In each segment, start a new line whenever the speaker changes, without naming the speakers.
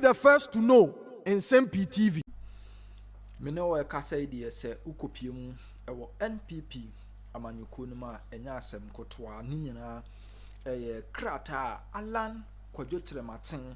the first to know Nsem-Pii TV.
Mene wo kasa ide se ukopie mu ewo NPP amanyuko no ma enya asem kotoa ni nyina eye krata alan kwadwokyere maten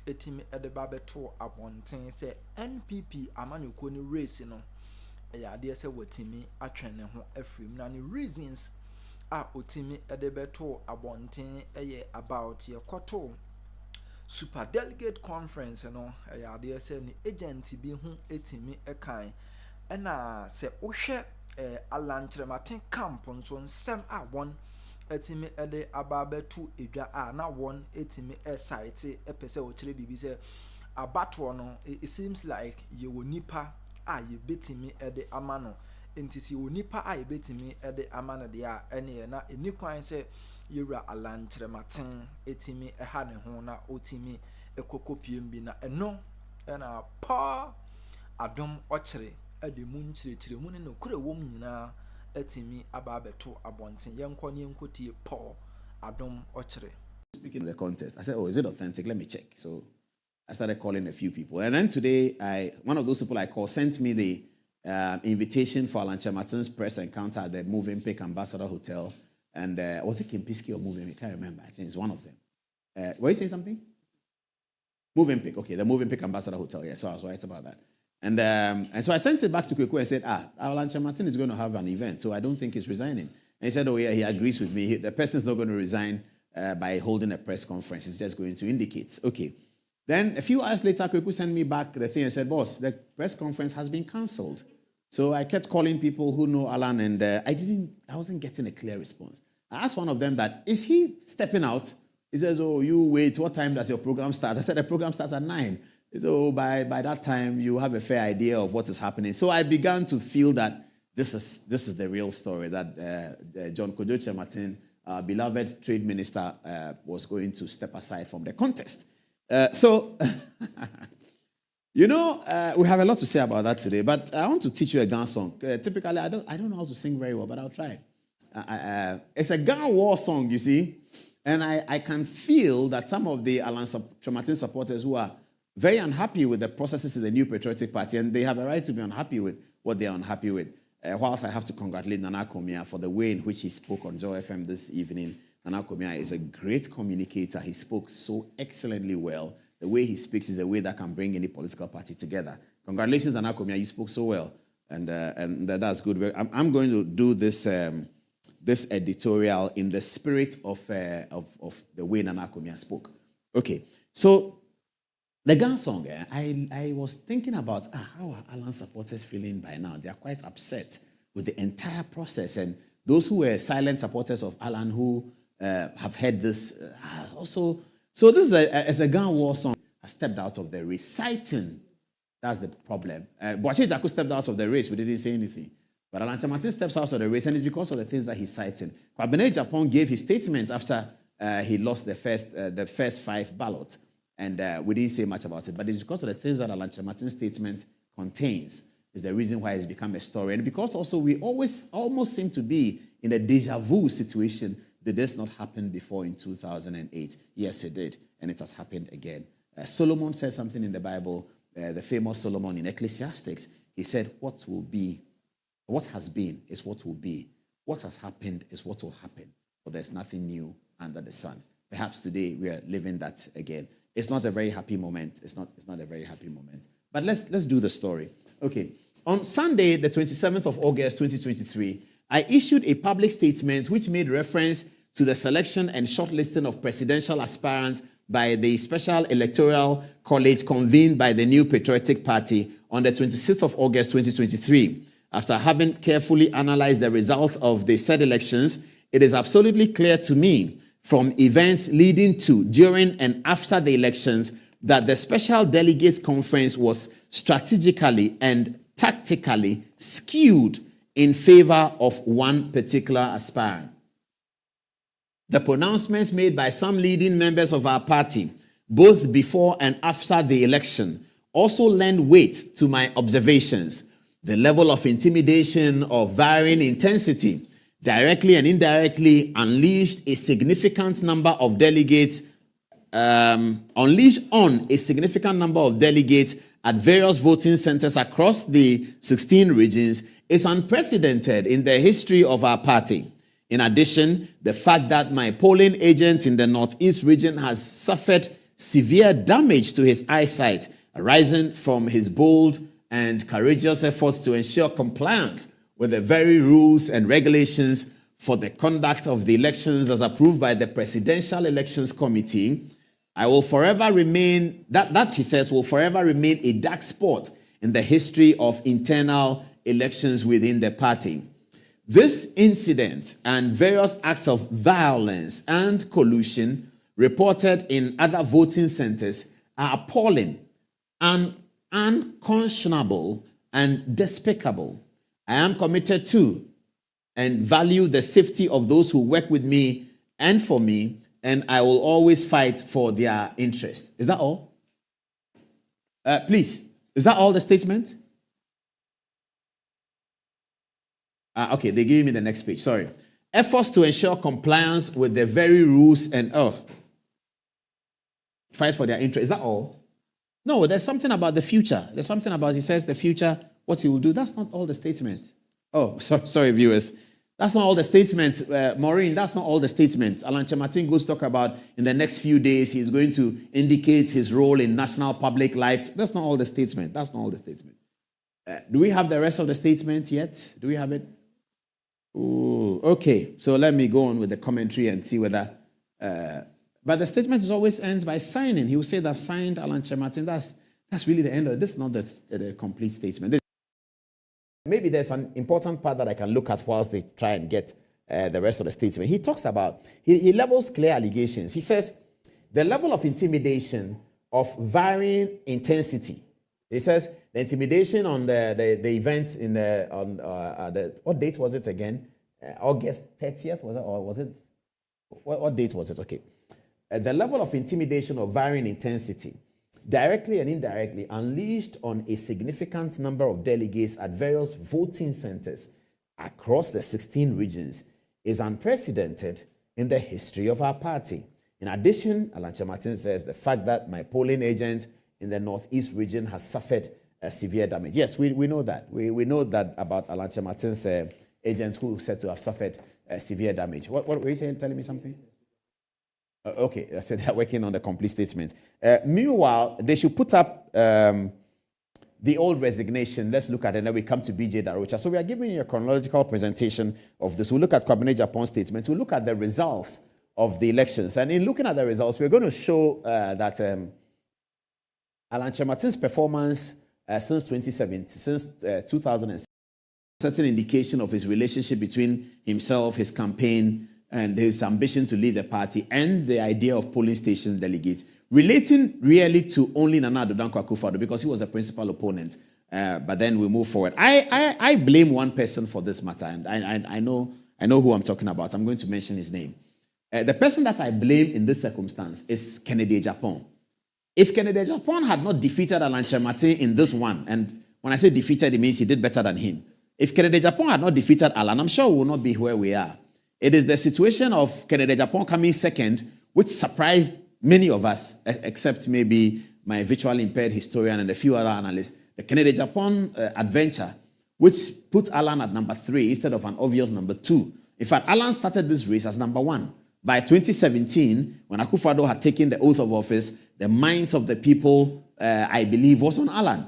etimi edeba beto abonten se NPP amanyuko ni race no eye ade se watimi atwene ho afrim na ni reasons a otimi edebeto abonten eye about ye koto super delegate conference no ade se ni agent bi hu etimi ekan na se wohwe alantrematen camp nso nsem a won etimi ede ababetu edwa a na won etimi site epese Otchere bibi se abato no it seems like ye wonipa a ye betimi ede amano entisi wonipa a ye betimi ede amano de a ene na enikwan se yewura alantrematen etimi ha ne ho na otimi ekokopiem bi na eno na pa Adom Otchere ade mu nkyerɛkyerɛ mu ne no kure wom nyina etimi ababeto abonten yenko ne enkotie Paul Adom Otchere.
Speaking of the contest, I said, "Oh, is it authentic? Let me check." So I started calling a few people, and then today, one of those people I called sent me the invitation for Alan Chematin's press encounter at the Nsem-Pii Ambassador Hotel, and was it Kimpiski or Nsem-Pii? I can't remember. I think it's one of them. Were you saying something? Nsem-Pii, okay, the Nsem-Pii Ambassador Hotel. Yeah, so I was right about that. And so I sent it back to Kweku and said, Alan Chematin is going to have an event, so I don't think he's resigning. And he said, oh yeah, he agrees with me. The person's not going to resign by holding a press conference. He's just going to indicate. Okay. Then a few hours later, Kweku sent me back the thing and said, boss, the press conference has been cancelled. So I kept calling people who know Alan, and I wasn't getting a clear response. I asked one of them that, is he stepping out? He says, oh, you wait, what time does your program start? I said, the program starts at 9. So by that time, you have a fair idea of what is happening. So I began to feel that this is the real story, that John Kojo Chematin, our beloved trade minister, was going to step aside from the contest. We have a lot to say about that today, but I want to teach you a Ghana song. Typically, I don't know how to sing very well, but I'll try. It's a Ghana war song, you see, and I can feel that some of the Alan Chematin supporters who are very unhappy with the processes in the New Patriotic Party, and they have a right to be unhappy with what they are unhappy with. Whilst I have to congratulate Nana Komia for the way in which he spoke on Joy FM this evening. Nana Komia is a great communicator. He spoke so excellently well. The way he speaks is a way that can bring any political party together. Congratulations, Nana Komia. You spoke so well, and that's good. I'm going to do this editorial in the spirit of the way Nana Komia spoke. Okay, so the Ghana song, I was thinking about how are Alan supporters feeling by now. They are quite upset with the entire process, and those who were silent supporters of Alan who have heard this also. So this is a Ghana war song. I stepped out of the race. Citing, that's the problem. Boache Jaku stepped out of the race. We didn't say anything. But Alan Chematin steps out of the race, and it's because of the things that he's citing. Kwabena Japan gave his statement after he lost the first 5 ballots. And we didn't say much about it, but it's because of the things that Alan Chematin's statement contains is the reason why it's become a story. And because also we almost seem to be in a deja vu situation. Did this not happen before in 2008? Yes, it did, and it has happened again. Solomon says something in the Bible, the famous Solomon in Ecclesiastes. He said, what has been is what will be. What has happened is what will happen. But there's nothing new under the sun. Perhaps today we are living that again. It's not a very happy moment. It's not a very happy moment. But let's do the story. Okay. On Sunday, the 27th of August, 2023, I issued a public statement which made reference to the selection and shortlisting of presidential aspirants by the Special Electoral College convened by the New Patriotic Party on the 26th of August, 2023. After having carefully analyzed the results of the said elections, it is absolutely clear to me from events leading to, during, and after the elections that the Special Delegates Conference was strategically and tactically skewed in favor of one particular aspirant. The pronouncements made by some leading members of our party, both before and after the election, also lend weight to my observations. The level of intimidation of varying intensity directly and indirectly unleashed a significant number of delegates unleashed on a significant number of delegates at various voting centers across the 16 regions is unprecedented in the history of our party. In addition, the fact that my polling agent in the Northeast region has suffered severe damage to his eyesight arising from his bold and courageous efforts to ensure compliance with the very rules and regulations for the conduct of the elections as approved by the Presidential Elections Committee, I will forever remain, that he says, will forever remain a dark spot in the history of internal elections within the party. This incident and various acts of violence and collusion reported in other voting centers are appalling and unconscionable and despicable. I am committed to and value the safety of those who work with me and for me, and I will always fight for their interest. Is that all? Please, is that all the statement? Okay, they're giving me the next page. Sorry. Efforts to ensure compliance with the very rules and fight for their interest. Is that all? No, there's something about the future. There's something about, he says, the future, what he will do. That's not all the statement. Oh, sorry, viewers. That's not all the statement. Maureen, that's not all the statement. Alan Kyerematen goes to talk about in the next few days, he's going to indicate his role in national public life. That's not all the statement. That's not all the statement. Do we have the rest of the statement yet? Do we have it? Ooh, okay, so let me go on with the commentary and see whether... but the statement is always ends by signing. He will say that signed Alan Kyerematen. That's really the end of it. This is not the complete statement. Maybe there's an important part that I can look at whilst they try and get the rest of the statement. He talks about, he levels clear allegations. He says, the level of intimidation of varying intensity. He says, the intimidation on the events in what date was it again? August 30th, was it? Or was it, what date was it? Okay. The level of intimidation of varying intensity, directly and indirectly, unleashed on a significant number of delegates at various voting centers across the 16 regions is unprecedented in the history of our party. In addition, Alan Kyerematen says the fact that my polling agent in the Northeast region has suffered severe damage. Yes, we know that. We know that about Alan Kyerematen's agent who is said to have suffered severe damage. What were you saying? Telling me something? Okay, I said they're working on the complete statement. Meanwhile, they should put up the old resignation. Let's look at it, and then we come to BJ Darocha. So we are giving you a chronological presentation of this. We'll look at Kwabena Agyapong's statement. We'll look at the results of the elections. And in looking at the results, we're going to show that Alan Kyerematen's performance since 2017, since 2007, certain indication of his relationship between himself, his campaign, and his ambition to lead the party, and the idea of polling station delegates, relating really to only Nana Addo Dankwa Akufo-Addo because he was the principal opponent. But then we move forward. I blame one person for this matter, and I know who I'm talking about. I'm going to mention his name. The person that I blame in this circumstance is Kennedy Agyapong. If Kennedy Agyapong had not defeated Alan Kyerematen in this one, and when I say defeated, it means he did better than him. If Kennedy Agyapong had not defeated Alan, I'm sure we will not be where we are. It is the situation of Kennedy Agyapong coming second, which surprised many of us, except maybe my visually impaired historian and a few other analysts. The Kennedy Agyapong adventure, which put Alan at number 3 instead of an obvious number 2. In fact, Alan started this race as number 1. By 2017, when Akufo-Addo had taken the oath of office, the minds of the people, I believe, was on Alan.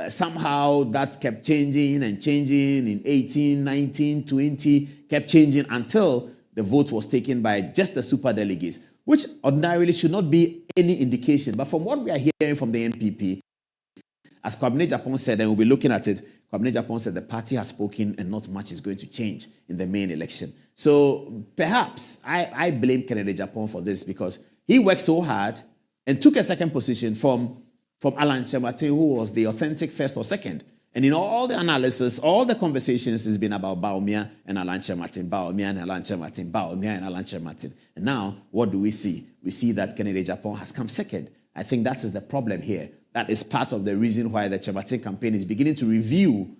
Somehow that kept changing and changing in 18, 19, 20, kept changing until the vote was taken by just the super delegates, which ordinarily should not be any indication. But from what we are hearing from the NPP, as Kwabena Agyapong said, and we'll be looking at it, Kwabena Agyapong said the party has spoken and not much is going to change in the main election. So perhaps I blame Kennedy Agyapong for this because he worked so hard and took a second position from Alan Kyerematen, who was the authentic first or second. And in all the analysis, all the conversations has been about Bawumia and Alan Kyerematen, Bawumia and Alan Kyerematen, Bawumia and Alan Kyerematen. And now, what do we see? We see that Kennedy Agyapong has come second. I think that is the problem here. That is part of the reason why the Kyerematen campaign is beginning to review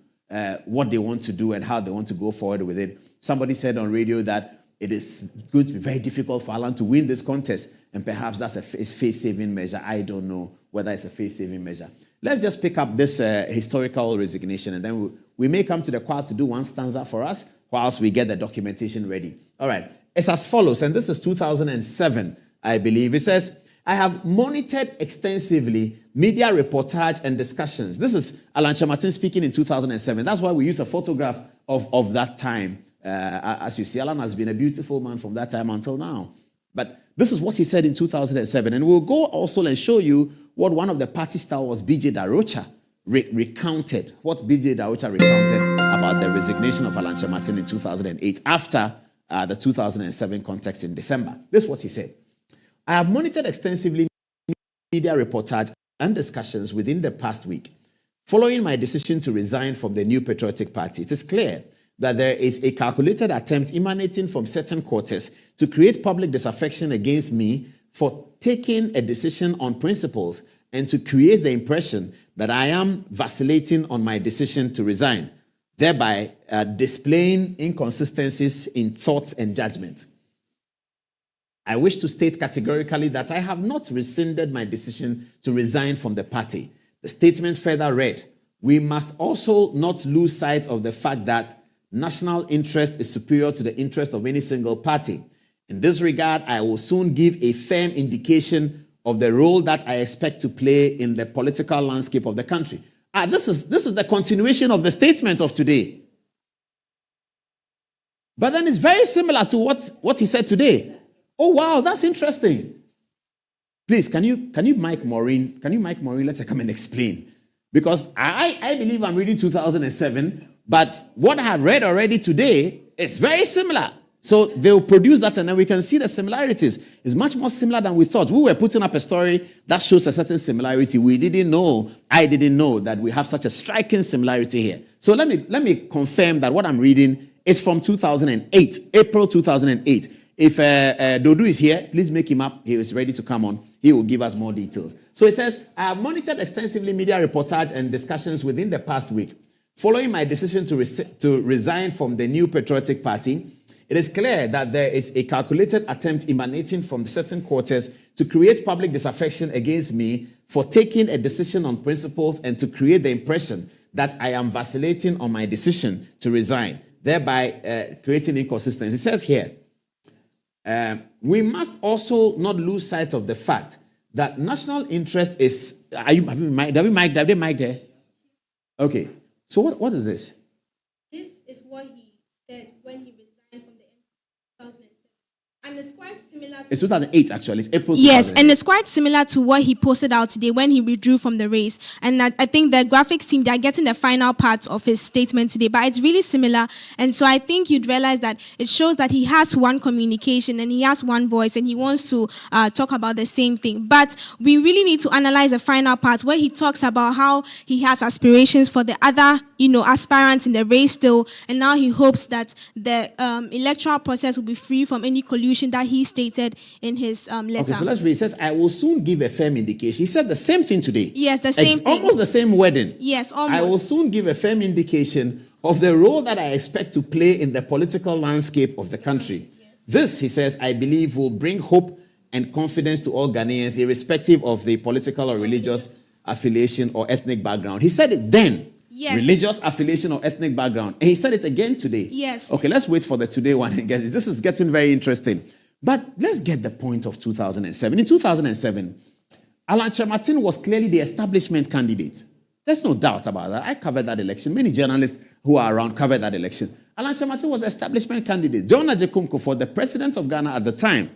what they want to do and how they want to go forward with it. Somebody said on radio that it is going to be very difficult for Alan to win this contest. And perhaps that's a face-saving measure. I don't know whether it's a face-saving measure. Let's just pick up this historical resignation, and then we may come to the choir to do one stanza for us whilst we get the documentation ready. All right. It's as follows, and this is 2007, I believe. It says, I have monitored extensively media reportage and discussions. This is Alan Kyerematen speaking in 2007. That's why we use a photograph of that time. As you see, Alan has been a beautiful man from that time until now. But this is what he said in 2007. And we'll go also and show you what one of the party stalwarts, B.J. Darocha, recounted. What B.J. Darocha recounted about the resignation of Alan Kyerematen in 2008 after the 2007 context in December. This is what he said. I have monitored extensively media reportage and discussions within the past week. Following my decision to resign from the New Patriotic Party, it is clear that there is a calculated attempt emanating from certain quarters to create public disaffection against me for taking a decision on principles and to create the impression that I am vacillating on my decision to resign, thereby displaying inconsistencies in thoughts and judgment. I wish to state categorically that I have not rescinded my decision to resign from the party. The statement further read, we must also not lose sight of the fact that national interest is superior to the interest of any single party. In this regard, I will soon give a firm indication of the role that I expect to play in the political landscape of the country. This is the continuation of the statement of today. But then it's very similar to what he said today. Oh, wow, that's interesting. Please, can you mic Maureen? Can you mic Maureen? Let her come and explain. Because I believe I'm reading 2007, but what I have read already today is very similar. So they'll produce that and then we can see the similarities. It's much more similar than we thought. We were putting up a story that shows a certain similarity. I didn't know that we have such a striking similarity here. So let me confirm that what I'm reading is from 2008, April 2008. If Dodu is here, please make him up. He is ready to come on. He will give us more details. So it says, I have monitored extensively media reportage and discussions within the past week. Following my decision to resign from the New Patriotic Party, it is clear that there is a calculated attempt emanating from certain quarters to create public disaffection against me for taking a decision on principles and to create the impression that I am vacillating on my decision to resign, thereby creating inconsistency. It says here, we must also not lose sight of the fact that national interest is... Have they mic there? Okay. So what is this?
This is what he said when he resigned from the 2007. And it's quite similar to...
It's 2008, actually. It's April 2008.
Yes, and it's quite similar to what he posted out today when he withdrew from the race. And I think the graphics team, they're getting the final part of his statement today, but it's really similar. And so I think you'd realize that it shows that he has one communication and he has one voice and he wants to talk about the same thing. But we really need to analyze the final part where he talks about how he has aspirations for the other, aspirants in the race still. And now he hopes that the electoral process will be free from any collusion that he stated in his letter.
Okay, so let's read. It says, I will soon give a firm indication. He said the same thing today.
Yes, the same thing.
Almost the same wording.
Yes, almost.
I will soon give a firm indication of the role that I expect to play in the political landscape of the country. Yes. This, he says, I believe will bring hope and confidence to all Ghanaians, irrespective of the political or religious affiliation or ethnic background. He said it then.
Yes.
Religious affiliation or ethnic background. And he said it again today.
Yes.
Okay, let's wait for the today one and get it. This is getting very interesting. But let's get the point of 2007. In 2007, Alan Kyerematen was clearly the establishment candidate. There's no doubt about that. I covered that election. Many journalists who are around covered that election. Alan Kyerematen was the establishment candidate. John Agyekumko, for the president of Ghana at the time,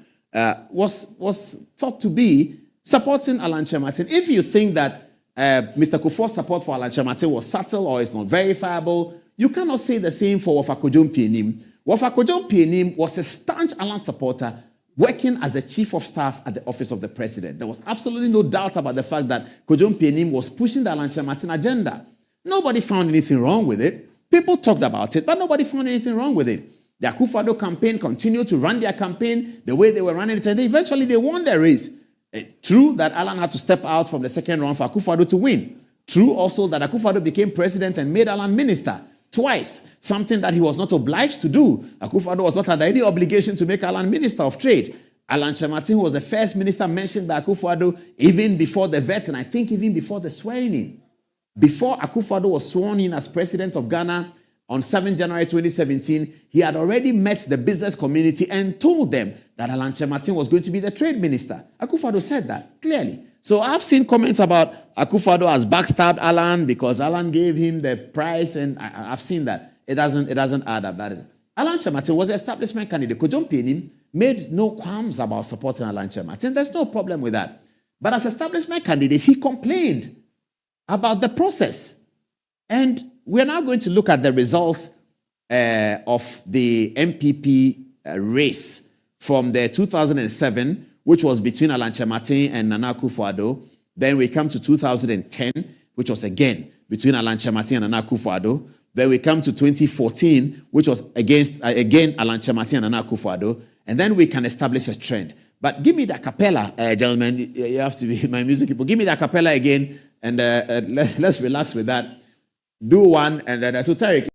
was thought to be supporting Alan Kyerematen. If you think that Mr. Kufuor's support for Alan Kyerematen was subtle or is not verifiable, you cannot say the same for Wɔfa Kojo-Mpianim. Wɔfa Kojo-Mpianim was a staunch Alan supporter working as the chief of staff at the office of the president. There was absolutely no doubt about the fact that Kojo-Mpianim was pushing the Alan Kyerematen agenda. Nobody found anything wrong with it. People talked about it, but nobody found anything wrong with it. The Akufo-Addo campaign continued to run their campaign the way they were running it, and eventually they won the race. True that Alan had to step out from the second round for Akufo-Addo to win. True also that Akufo-Addo became president and made Alan minister. twice, something that he was not obliged to do. Akufo-Addo was not under any obligation to make Alan Minister of Trade. Alan Kyerematen was the first minister mentioned by Akufo-Addo even before the vet, and I think even before the swearing in. Before Akufo-Addo was sworn in as president of Ghana on 7 January 2017, he had already met the business community and told them that Alan Kyerematen was going to be the trade minister. Akufo-Addo said that clearly. So I've seen comments about Akufo-Addo has backstabbed Alan because Alan gave him the price, and I've seen that. It doesn't add up. That is. Alan Kyerematen was the establishment candidate. Kojom made no qualms about supporting Alan Kyerematen. There's no problem with that. But as establishment candidate, he complained about the process. And we're now going to look at the results of the NPP race from the 2007, which was between Alan Kyerematen and Nana Akufo-Addo. Then we come to 2010, which was again between Alan Kyerematen and Nana Akufo-Addo. Then we come to 2014, which was against again Alan Kyerematen and Nana Akufo-Addo. And then we can establish a trend. But give me the cappella, gentlemen. You have to be my music people. Give me the cappella again, and let's relax with that. Do one, and then so Tariq,